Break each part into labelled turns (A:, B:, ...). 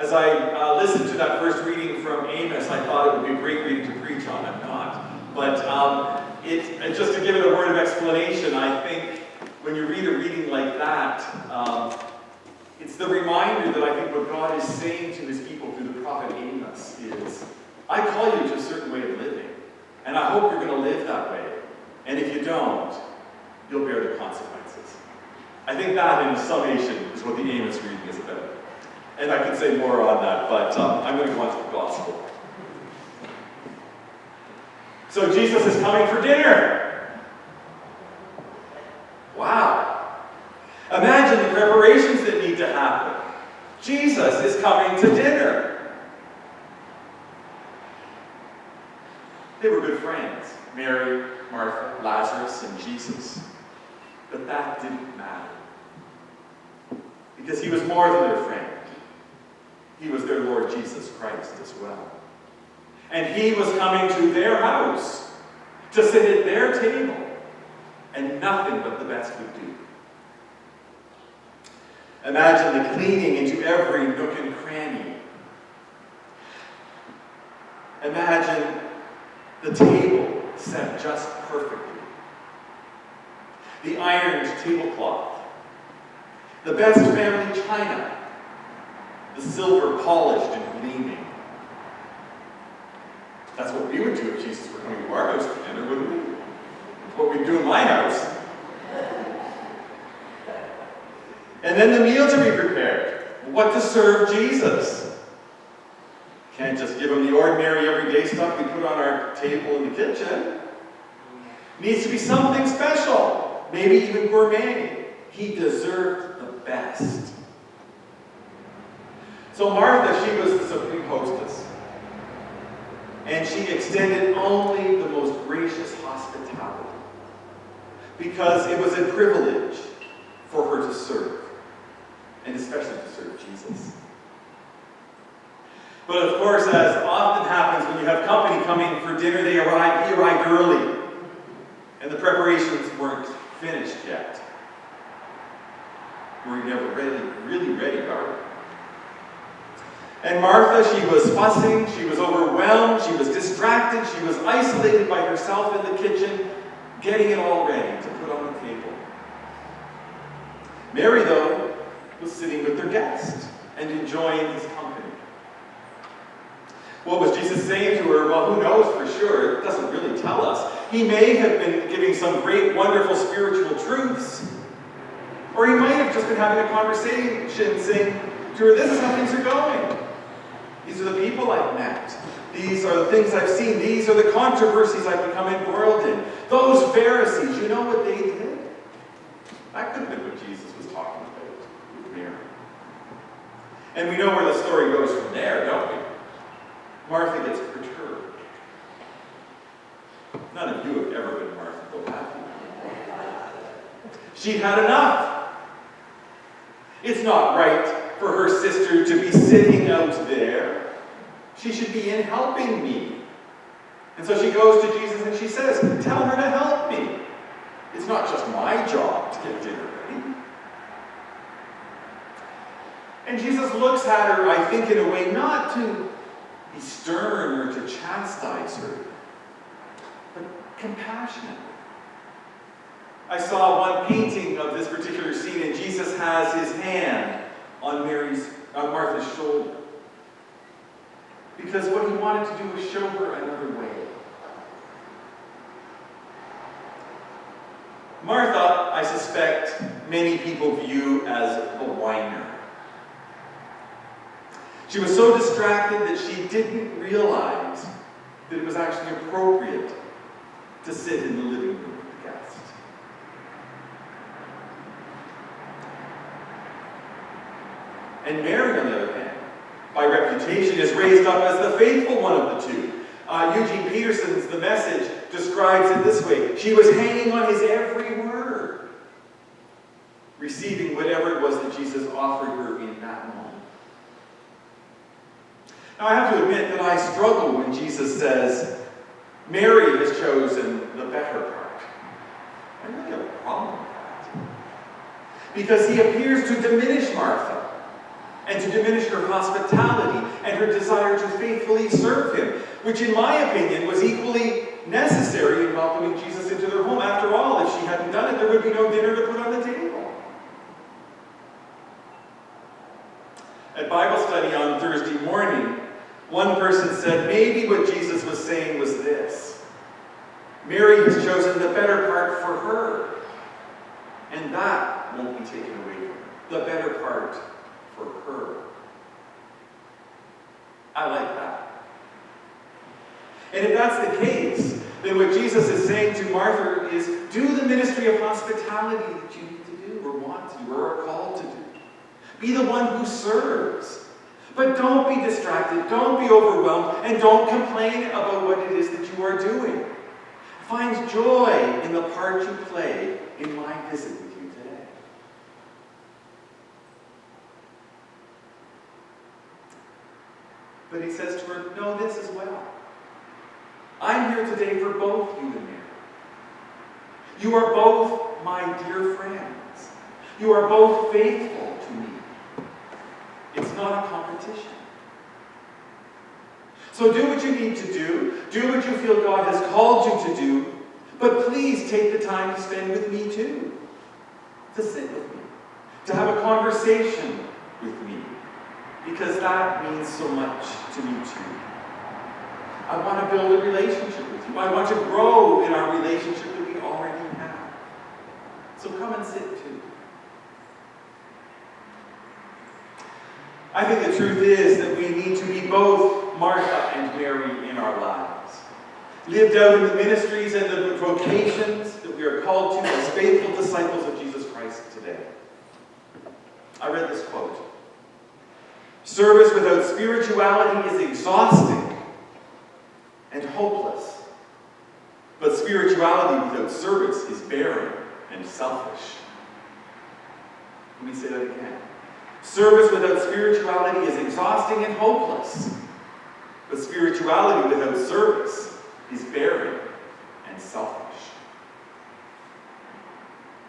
A: As I listened to that first reading from Amos, I thought it would be a great reading to preach on. I'm not. But just to give it a word of explanation, I think when you read a reading like that, it's the reminder that I think what God is saying to his people through the prophet Amos is, I call you to a certain way of living, and I hope you're going to live that way. And if you don't, you'll bear the consequences. I think that, in summation, is what the Amos reading is about. And I could say more on that, but I'm going to go on to the gospel. So Jesus is coming for dinner. Wow. Imagine the preparations that need to happen. Jesus is coming to dinner. They were good friends. Mary, Martha, Lazarus, and Jesus. But that didn't matter. Because he was more than their friend. He was their Lord Jesus Christ as well. And he was coming to their house to sit at their table. And nothing but the best would do. Imagine the cleaning into every nook and cranny. Imagine the table set just perfectly. The ironed tablecloth. The best family china. The silver polished and gleaming. That's what we would do if Jesus were coming to our house for dinner, wouldn't we? That's what we'd do in my house. And then the meal to be prepared. What to serve Jesus. Can't just give him the ordinary everyday stuff we put on our table in the kitchen. Needs to be something special. Maybe even gourmet. He deserved the best. So Martha, she was the supreme hostess. And she extended only the most gracious hospitality. Because it was a privilege for her to serve. And especially to serve Jesus. But of course, as often happens when you have company coming for dinner, he arrived early. And the preparations weren't finished yet. We were never really ready, are we? And Martha, she was fussing, she was overwhelmed, she was distracted, she was isolated by herself in the kitchen, getting it all ready to put on the table. Mary, though, was sitting with their guest and enjoying his company. What was Jesus saying to her? Well, who knows for sure? It doesn't really tell us. He may have been giving some great, wonderful spiritual truths. Or he might have just been having a conversation saying to her, this is how things are going. These are the people I've met. These are the things I've seen. These are the controversies I've become embroiled in. Those Pharisees, you know what they did? That could have been what Jesus was talking about with Mary. And we know where the story goes from there, don't we? Martha gets perturbed. None of you have ever been Martha, though, have you? She had enough. It's not right for her sister to be sitting out there. She should be in helping me. And so she goes to Jesus and she says, tell her to help me. It's not just my job to get dinner ready. And Jesus looks at her, I think, in a way not to be stern or to chastise her, but compassionate. I saw one painting of this particular scene, and Jesus has his hand on Martha's shoulder. Because what he wanted to do was show her another way. Martha, I suspect, many people view as a whiner. She was so distracted that she didn't realize that it was actually appropriate to sit in the living room with the guest. And Mary, on the other hand, by reputation, is raised up as the faithful one of the two. Eugene Peterson's The Message describes it this way. She was hanging on his every word, receiving whatever it was that Jesus offered her in that moment. Now, I have to admit that I struggle when Jesus says, Mary has chosen the better part. I really have a problem with that. Because he appears to diminish Martha. and to diminish her hospitality and her desire to faithfully serve him, which in my opinion was equally necessary in welcoming Jesus into their home. After all, if she hadn't done it, there would be no dinner to put on the table. At Bible study on Thursday morning, one person said maybe what Jesus was saying was this: Mary has chosen the better part for her, and that won't be taken away from her. The better part for her. I like that. And if that's the case, then what Jesus is saying to Martha is, do the ministry of hospitality that you need to do, or want to do, or are called to do. Be the one who serves. But don't be distracted, don't be overwhelmed, and don't complain about what it is that you are doing. Find joy in the part you play in my visit with you today. But he says to her, know this as well. I'm here today for both you and Mary. You are both my dear friends. You are both faithful to me. It's not a competition. So do what you need to do. Do what you feel God has called you to do. But please take the time to spend with me too. To sit with me. To have a conversation with me. Because that means so much to me too. I want to build a relationship with you. I want to grow in our relationship that we already have. So come and sit too. I think the truth is that we need to be both Martha and Mary in our lives. Lived out in the ministries and the vocations that we are called to as faithful disciples of Jesus Christ today. I read this quote. Service without spirituality is exhausting and hopeless. But spirituality without service is barren and selfish. Let me say that again. Service without spirituality is exhausting and hopeless. But spirituality without service is barren and selfish.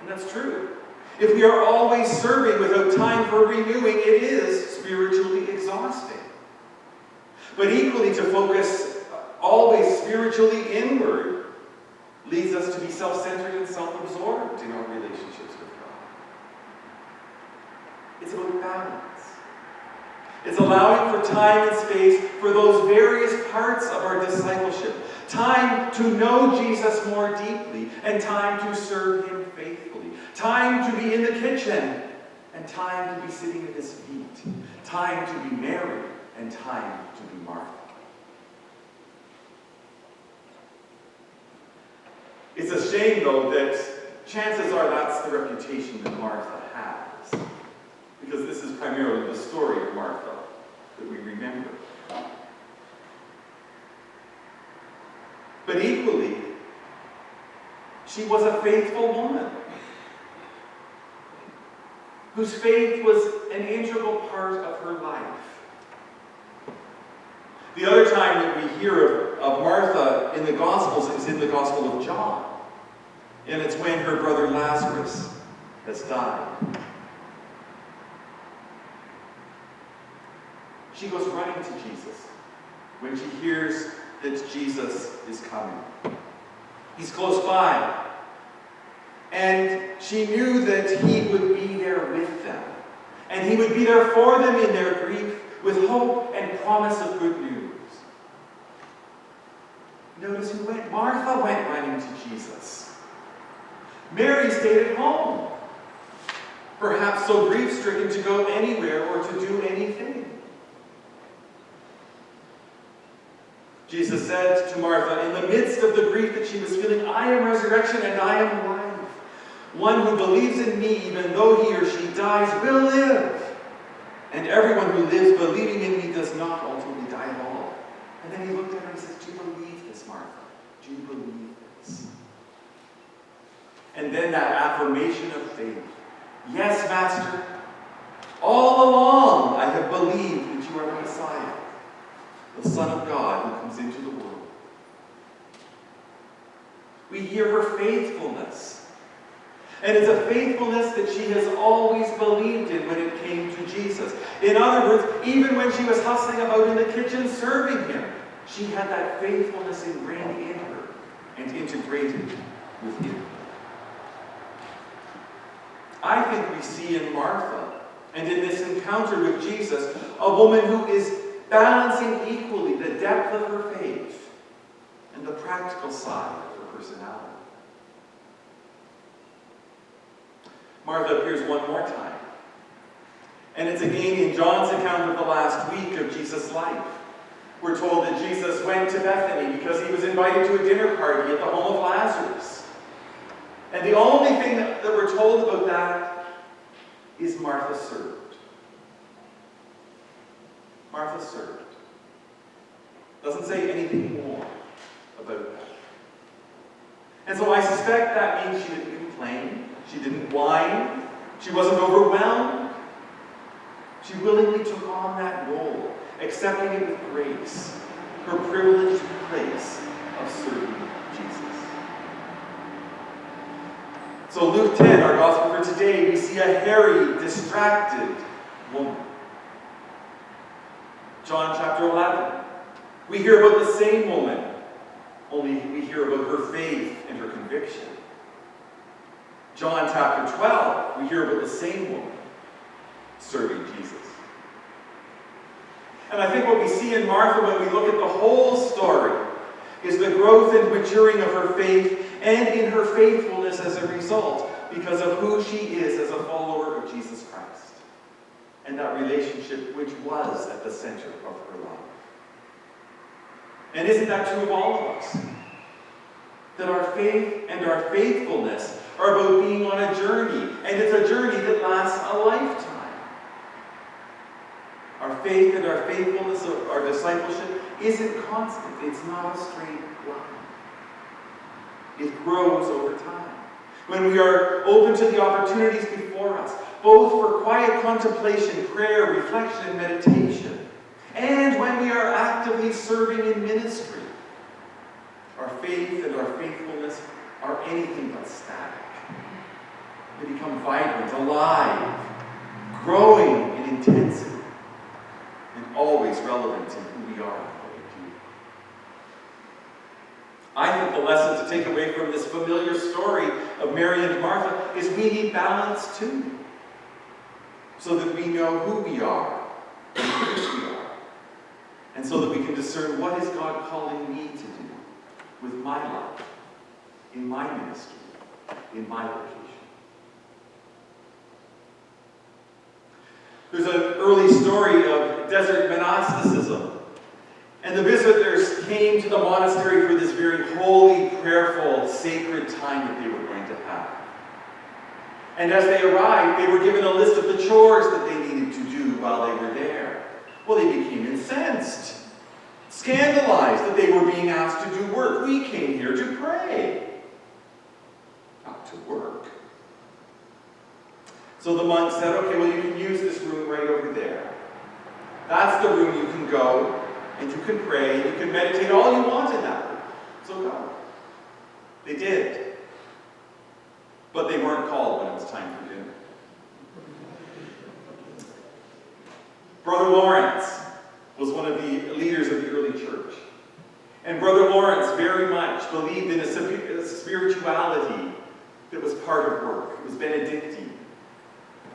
A: And that's true. If we are always serving without time for renewing, it is spiritually exhausting. But equally, to focus always spiritually inward leads us to be self-centered and self-absorbed in our relationships with God. It's about balance. It's allowing for time and space for those various parts of our discipleship. Time to know Jesus more deeply and time to serve him faithfully. Time to be in the kitchen and time to be sitting at his feet. Time to be Mary and time to be Martha. It's a shame, though, that chances are that's the reputation that Martha has. Because this is primarily the story of Martha that we remember. But equally, she was a faithful woman whose faith was an integral part of her life. The other time that we hear of Martha in the Gospels is in the Gospel of John. And it's when her brother Lazarus has died. She goes running to Jesus when she hears that Jesus is coming. He's close by. And she knew that he would be there with them. And he would be there for them in their grief with hope and promise of good news. Notice who went. Martha went running to Jesus. Mary stayed at home, perhaps so grief-stricken to go anywhere or to do anything. Jesus said to Martha, in the midst of the grief that she was feeling, I am resurrection and I am life. One who believes in me, even though he or she dies, will live. And everyone who lives believing in me does not ultimately die at all. And then he looked at her and says, do you believe this, Martha? Do you believe this? And then that affirmation of faith. Yes, Master, all along I have believed that you are the Messiah, the Son of God who comes into the world. We hear her faithfulness. And it's a faithfulness that she has always believed in when it came to Jesus. It In other words, even when she was hustling about in the kitchen serving him, she had that faithfulness ingrained in her and integrated with him. I think we see in Martha, and in this encounter with Jesus, a woman who is balancing equally the depth of her faith and the practical side of her personality. Martha appears one more time. And it's again in John's account of the last week of Jesus' life. We're told that Jesus went to Bethany because he was invited to a dinner party at the home of Lazarus. And the only thing that we're told about that is Martha served. Martha served. Doesn't say anything more about that. And so I suspect that means she didn't complain. She didn't whine. She wasn't overwhelmed. She willingly took on that role, accepting it with grace, her privileged place of serving Jesus. So Luke 10, our gospel for today, we see a hairy, distracted woman. John chapter 11, we hear about the same woman, only we hear about her faith and her conviction. John chapter 12, we hear about the same woman serving Jesus. And I think what we see in Martha when we look at the whole story is the growth and maturing of her faith and in her faithfulness as a result because of who she is as a follower of Jesus Christ and that relationship which was at the center of her life. And isn't that true of all of us? That our faith and our faithfulness are about being on a journey, and it's a journey that lasts a lifetime. Our faith and our faithfulness, our discipleship, isn't constant. It's not a straight line. It grows over time. When we are open to the opportunities before us, both for quiet contemplation, prayer, reflection, and meditation, and when we are actively serving in ministry, our faith and our faithfulness are anything but static. They become vibrant, alive, growing in intensity, and always relevant in who we are and what we do. I think the lesson to take away from this familiar story of Mary and Martha is we need balance too, so that we know who we are and who we are, and so that we can discern what is God calling me to do with my life, in my ministry, in my vocation. There's an early story of desert monasticism. And the visitors came to the monastery for this very holy, prayerful, sacred time that they were going to have. And as they arrived, they were given a list of the chores that they needed to do while they were there. Well, they became incensed, scandalized that they were being asked to do work. We came here to pray, not to work. So the monk said, okay, well, you can use this room right over there. That's the room you can go, and you can pray, and you can meditate all you want in that room. So go. They did. But they weren't called when it was time for dinner. Brother Lawrence was one of the leaders of the early church. And Brother Lawrence very much believed in a spirituality that was part of work. It was Benedictine.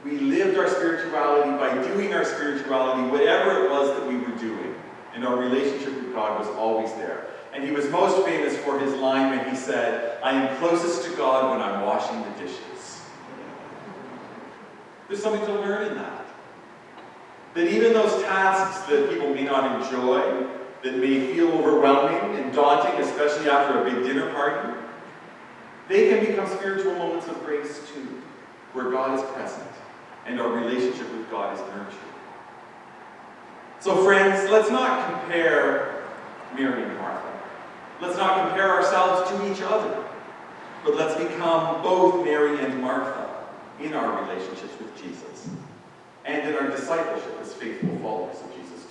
A: We lived our spirituality by doing our spirituality, whatever it was that we were doing. And our relationship with God was always there. And he was most famous for his line when he said, I am closest to God when I'm washing the dishes. There's something to learn in that. That even those tasks that people may not enjoy, that may feel overwhelming and daunting, especially after a big dinner party, they can become spiritual moments of grace too, where God is present and our relationship with God is nurtured. So friends, let's not compare Mary and Martha. Let's not compare ourselves to each other, but let's become both Mary and Martha in our relationships with Jesus and in our discipleship as faithful followers of Jesus